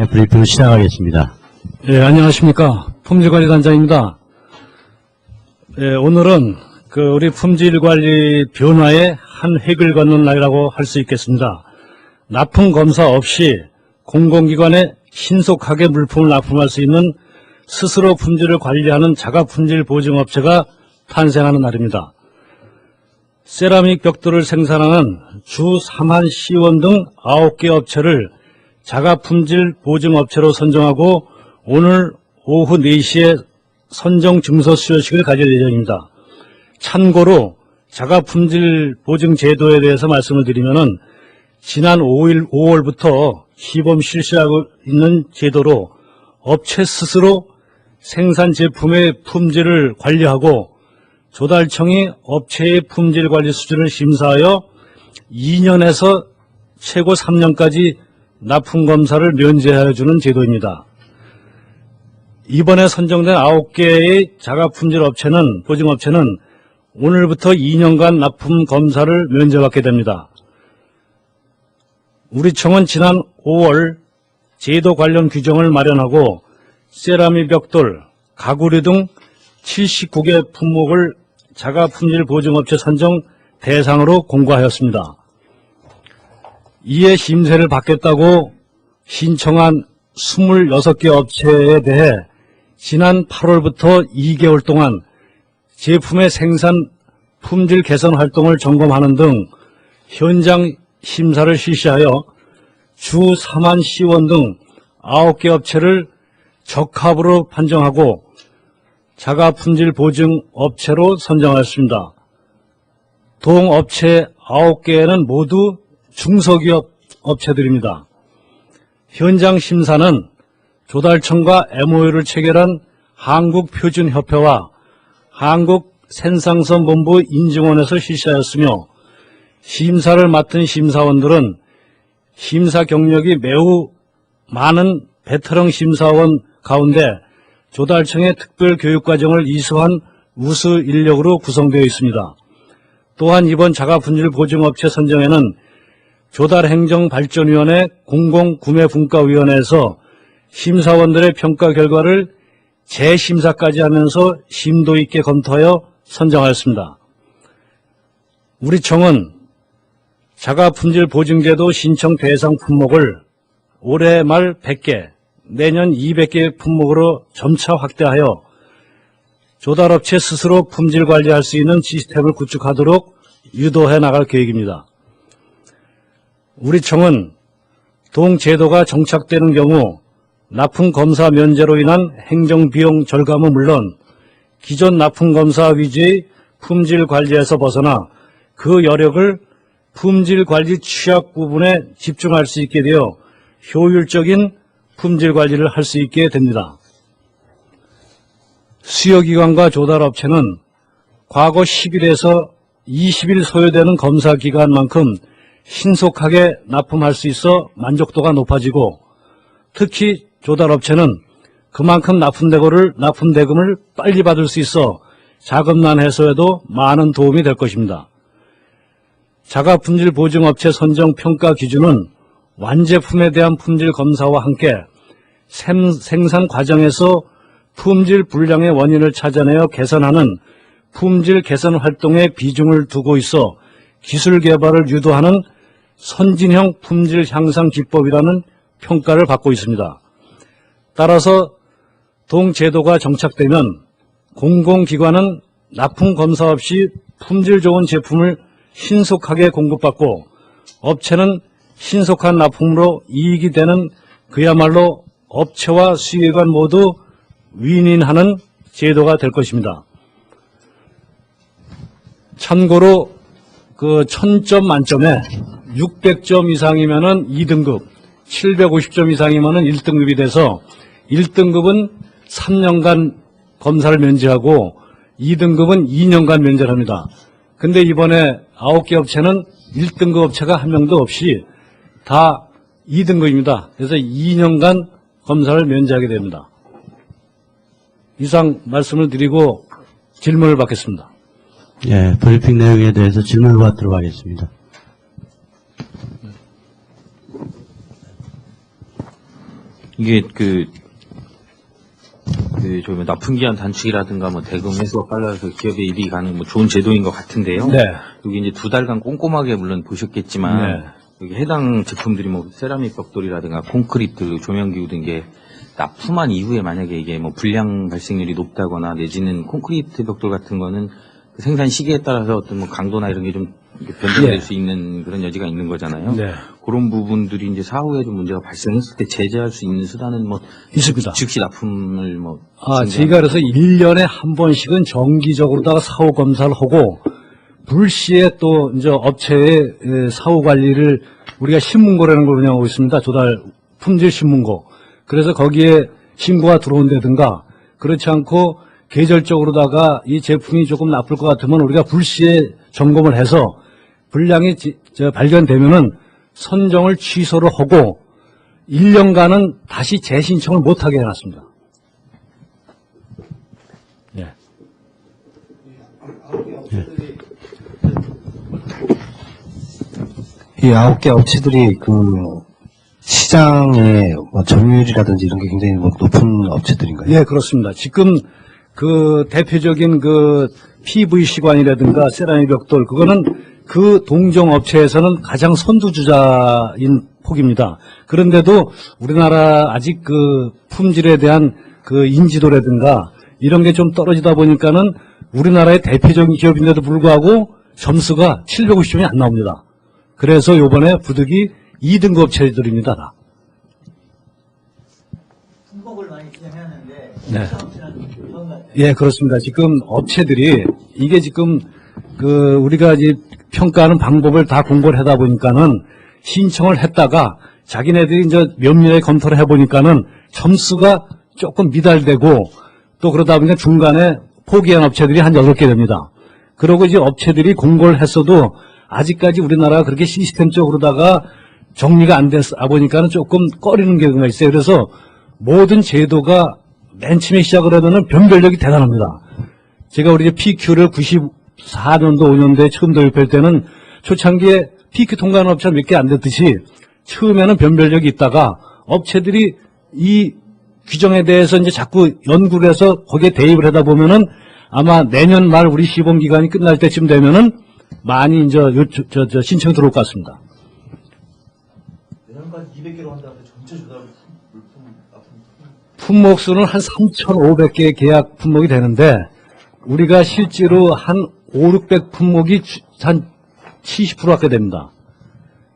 브리핑을 시작하겠습니다. 예, 안녕하십니까. 품질관리단장입니다. 예, 오늘은 우리 품질관리 변화의 한 획을 걷는 날이라고 할 수 있겠습니다. 납품 검사 없이 공공기관에 신속하게 물품을 납품할 수 있는 스스로 품질을 관리하는 자가품질 보증업체가 탄생하는 날입니다. 세라믹 벽돌을 생산하는 주 삼한 C원 등 9개 업체를 자가품질 보증업체로 선정하고 오늘 오후 4시에 선정 증서 수여식을 가질 예정입니다. 참고로 자가품질 보증 제도에 대해서 말씀을 드리면은 지난 5월부터 시범 실시하고 있는 제도로 업체 스스로 생산 제품의 품질을 관리하고 조달청이 업체의 품질 관리 수준을 심사하여 2년에서 최고 3년까지 납품 검사를 면제하여 주는 제도입니다. 이번에 선정된 9개의 자가품질 업체는, 보증업체는 오늘부터 2년간 납품 검사를 면제받게 됩니다. 우리 청은 지난 5월 제도 관련 규정을 마련하고 세라믹 벽돌, 가구류 등 79개 품목을 자가품질 보증업체 선정 대상으로 공고하였습니다. 이에 심사를 받겠다고 신청한 26개 업체에 대해 지난 8월부터 2개월 동안 제품의 생산 품질 개선 활동을 점검하는 등 현장 심사를 실시하여 주 3만 C원 등 9개 업체를 적합으로 판정하고 자가품질 보증 업체로 선정하였습니다. 동업체 9개는 모두 중소기업 업체들입니다. 현장 심사는 조달청과 MOU를 체결한 한국표준협회와 한국센상선본부 인증원에서 실시하였으며 심사를 맡은 심사원들은 심사 경력이 매우 많은 베테랑 심사원 가운데 조달청의 특별교육과정을 이수한 우수 인력으로 구성되어 있습니다. 또한 이번 자가품질 보증업체 선정에는 조달행정발전위원회 공공구매분과위원회에서 심사원들의 평가 결과를 재심사까지 하면서 심도 있게 검토하여 선정하였습니다. 우리 청은 자가품질 보증제도 신청 대상 품목을 올해 말 100개, 내년 200개 품목으로 점차 확대하여 조달업체 스스로 품질 관리할 수 있는 시스템을 구축하도록 유도해 나갈 계획입니다. 우리 청은 동제도가 정착되는 경우 납품 검사 면제로 인한 행정비용 절감은 물론 기존 납품 검사 위주의 품질 관리에서 벗어나 그 여력을 품질 관리 취약 부분에 집중할 수 있게 되어 효율적인 품질 관리를 할 수 있게 됩니다. 수요기관과 조달업체는 과거 10일에서 20일 소요되는 검사 기간만큼 신속하게 납품할 수 있어 만족도가 높아지고 특히 조달업체는 그만큼 납품대금을 빨리 받을 수 있어 자금난 해소에도 많은 도움이 될 것입니다. 자가품질 보증업체 선정 평가 기준은 완제품에 대한 품질 검사와 함께 생산 과정에서 품질 불량의 원인을 찾아내어 개선하는 품질 개선 활동에 비중을 두고 있어 기술 개발을 유도하는 선진형 품질 향상 기법이라는 평가를 받고 있습니다. 따라서 동제도가 정착되면 공공기관은 납품 검사 없이 품질 좋은 제품을 신속하게 공급받고 업체는 신속한 납품으로 이익이 되는 그야말로 업체와 수요기관 모두 윈윈하는 제도가 될 것입니다. 참고로 1000점 만점에 600점 이상이면은 2등급, 750점 이상이면은 1등급이 돼서 1등급은 3년간 검사를 면제하고 2등급은 2년간 면제를 합니다. 근데 이번에 9개 업체는 1등급 업체가 한 명도 없이 다 2등급입니다. 그래서 2년간 검사를 면제하게 됩니다. 이상 말씀을 드리고 질문을 받겠습니다. 예, 브리핑 내용에 대해서 질문을 받도록 하겠습니다. 이게 저희 뭐 납품기한 단축이라든가 뭐 대금 회수가 빨라서 기업에 이익이 가는 뭐 좋은 제도인 것 같은데요. 네. 여기 이제 2달간 꼼꼼하게 물론 보셨겠지만 네. 여기 해당 제품들이 뭐 세라믹 벽돌이라든가 콘크리트, 조명기구 등 게 납품한 이후에 만약에 이게 뭐 불량 발생률이 높다거나 내지는 콘크리트 벽돌 같은 거는 그 생산 시기에 따라서 어떤 뭐 강도나 이런 게 좀 변동될 예. 수 있는 그런 여지가 있는 거잖아요. 네. 그런 부분들이 이제 사후에 좀 문제가 발생했을 때 제재할 수 있는 수단은 뭐 있습니다. 즉시 납품을 뭐 저희가 그래서 1년에 한 번씩은 정기적으로다가 사후 검사를 하고, 불시에 또 이제 업체의 사후 관리를 우리가 신문고라는 걸 운영하고 있습니다. 조달 품질 신문고. 그래서 거기에 신고가 들어온다든가, 그렇지 않고 계절적으로다가 이 제품이 조금 나쁠 것 같으면 우리가 불시에 점검을 해서 불량이 발견되면은 선정을 취소를 하고 1년간은 다시 재신청을 못하게 해놨습니다. 예. 이 9개 업체들이 시장의 뭐 점유율이라든지 이런 게 굉장히 뭐 높은 업체들인가요? 예, 그렇습니다. 지금 대표적인 PVC관이라든가 세라믹 벽돌, 그거는 그 동종업체에서는 가장 선두주자인 폭입니다. 그런데도 우리나라 아직 품질에 대한 인지도라든가 이런 게 좀 떨어지다 보니까는 우리나라의 대표적인 기업인데도 불구하고 점수가 750점이 안 나옵니다. 그래서 요번에 부득이 2등급 업체들입니다. 다. 품목을 많이 진행하는데 네. 업체는 그런 것 같아요. 예, 그렇습니다. 지금 업체들이 이게 지금 우리가 이제 평가하는 방법을 다 공고를 하다 보니까는 신청을 했다가 자기네들이 이제 면밀하게 검토를 해보니까는 점수가 조금 미달되고 또 그러다 보니까 중간에 포기한 업체들이 한 8개 됩니다. 그러고 이제 업체들이 공고를 했어도 아직까지 우리나라가 그렇게 시스템적으로다가 정리가 안 됐다 보니까는 조금 꺼리는 경우가 있어요. 그래서 모든 제도가 맨 처음에 시작을 하면은 변별력이 대단합니다. 제가 우리 PQ를 94년도, 5년도에 처음 도입할 때는 초창기에 PQ 통과하는 업체가 몇 개 안 됐듯이 처음에는 변별력이 있다가 업체들이 이 규정에 대해서 이제 자꾸 연구를 해서 거기에 대입을 하다 보면은 아마 내년 말 우리 시범 기간이 끝날 때쯤 되면은 많이 이제 신청이 들어올 것 같습니다. 내년까지 200개로 한다는데 전체 조달 물품 납품 품목 수는 한 3,500개 계약 품목이 되는데 우리가 실제로 한 500, 600 품목이 한 70%밖에 됩니다.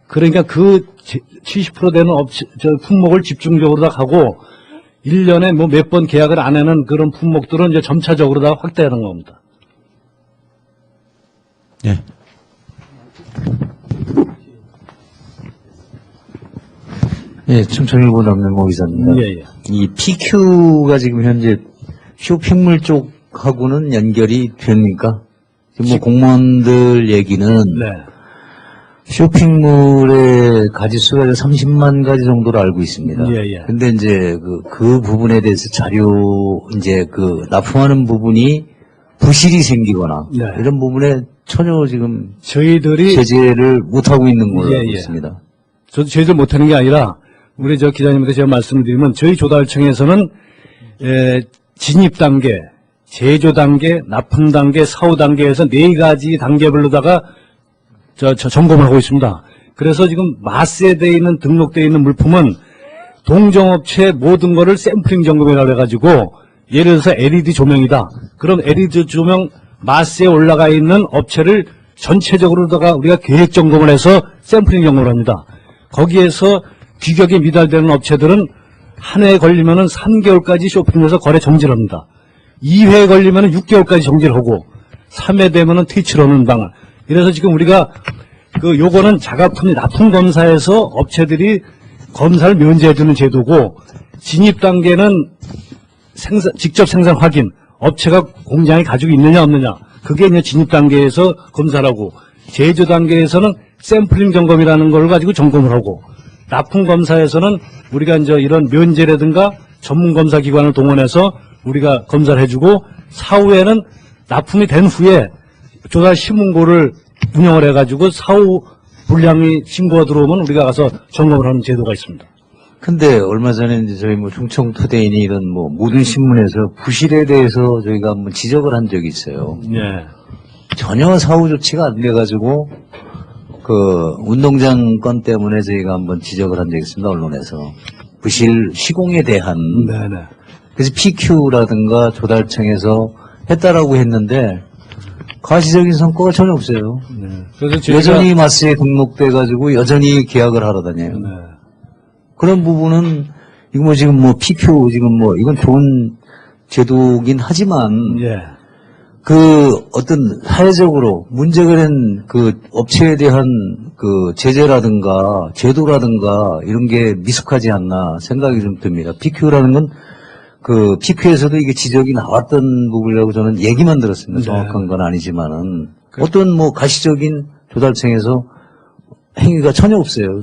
그러니까 70% 되는 품목을 집중적으로 다 하고 1년에 뭐 몇 번 계약을 안 하는 그런 품목들은 이제 점차적으로 다 확대하는 겁니다. 예. 예, 춘천일보 남명호 기자입니다. 예, 예. 이 PQ가 지금 현재 쇼핑몰 쪽하고는 연결이 됩니까? 지금 뭐 공무원들 얘기는 네. 쇼핑몰의 가지수가 30만 가지 정도로 알고 있습니다. 예, 예. 근데 이제 그 부분에 대해서 이제 납품하는 부분이 부실이 생기거나 네. 이런 부분에 전혀 지금 저희들이 제재를 못하고 있는 걸로 예, 알고 예. 있습니다. 저희들 못하는 게 아니라 우리 기자님한테 제가 말씀을 드리면 저희 조달청에서는 진입 단계, 제조 단계, 납품 단계, 사후 단계에서 4가지 단계별로다가 점검을 하고 있습니다. 그래서 지금 마스에 있는 등록되어 있는 물품은 동종업체 모든 거를 샘플링 점검이라고 해가지고 예를 들어서 LED 조명이다. 그럼 LED 조명 마스에 올라가 있는 업체를 전체적으로다가 우리가 계획 점검을 해서 샘플링 점검을 합니다. 거기에서 규격이 미달되는 업체들은 한 해에 걸리면은 3개월까지 쇼핑에서 거래 정지를 합니다. 2회에 걸리면은 6개월까지 정지를 하고 3회 되면은 퇴치를 하는 방안. 이래서 지금 우리가 요거는 자가품 납품 검사에서 업체들이 검사를 면제해주는 제도고 진입 단계는 직접 생산 확인, 업체가 공장에 가지고 있느냐 없느냐, 그게 이제 진입 단계에서 검사를 하고 제조 단계에서는 샘플링 점검이라는 걸 가지고 점검을 하고 납품 검사에서는 우리가 이제 이런 면제라든가 전문 검사 기관을 동원해서 우리가 검사를 해주고 사후에는 납품이 된 후에 조달 신문고를 운영을 해가지고 사후 불량이 신고가 들어오면 우리가 가서 점검을 하는 제도가 있습니다. 근데 얼마 전에 이제 저희 뭐 충청토대인이 이런 뭐 모든 신문에서 부실에 대해서 저희가 한번 지적을 한 적이 있어요. 예. 전혀 사후 조치가 안 돼가지고 그 운동장 건 때문에 저희가 한번 지적을 한 적이 있습니다. 언론에서 부실 시공에 대한 네네. 그래서 PQ라든가 조달청에서 했다라고 했는데 가시적인 성과가 전혀 없어요. 네. 그래서 저희가 여전히 마스에 등록돼가지고 여전히 계약을 하러 다녀요. 네. 그런 부분은 이거 뭐 지금 뭐 PQ 지금 뭐 이건 좋은 제도긴 하지만 예. 그 어떤 사회적으로 문제가 된 그 업체에 대한 그 제재라든가 제도라든가 이런 게 미숙하지 않나 생각이 좀 듭니다. PQ라는 건 그 PQ에서도 이게 지적이 나왔던 부분이라고 저는 얘기만 들었습니다. 네. 정확한 건 아니지만은 어떤 뭐 가시적인 조달청에서 행위가 전혀 없어요.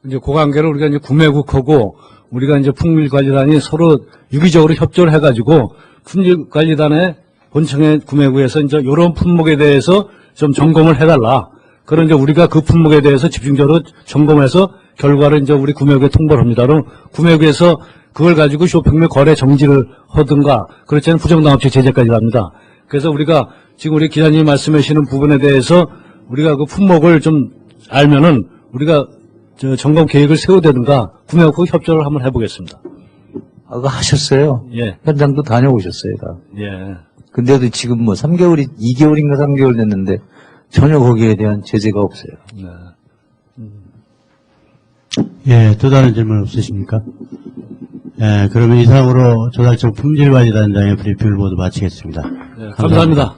이제 그 관계를 우리가 이제 구매국하고 우리가 이제 풍밀관리단이 서로 유기적으로 협조를 해가지고 풍밀관리단의 본청의 구매국에서 이제 이런 품목에 대해서 좀 점검을 해달라. 그런 이제 우리가 그 품목에 대해서 집중적으로 점검해서 결과를 이제 우리 구매국에 통보를 합니다. 그럼 구매국에서 그걸 가지고 쇼핑몰 거래 정지를 하든가 그렇지 않으면 부정당업체 제재까지 합니다. 그래서 우리가 지금 우리 기자님이 말씀해 주시는 부분에 대해서 우리가 그 품목을 좀 알면은 우리가 저 점검 계획을 세우든가 구매국하고 협조를 한번 해보겠습니다. 아까 하셨어요. 예, 현장도 다녀오셨어요, 다. 예. 근데도 근데도 지금 뭐 2개월인가 3개월 됐는데 전혀 거기에 대한 제재가 없어요. 예, 또 다른 질문 없으십니까? 예, 그러면 이상으로 조달청 품질관리단장의 브리핑을 모두 마치겠습니다. 예, 감사합니다.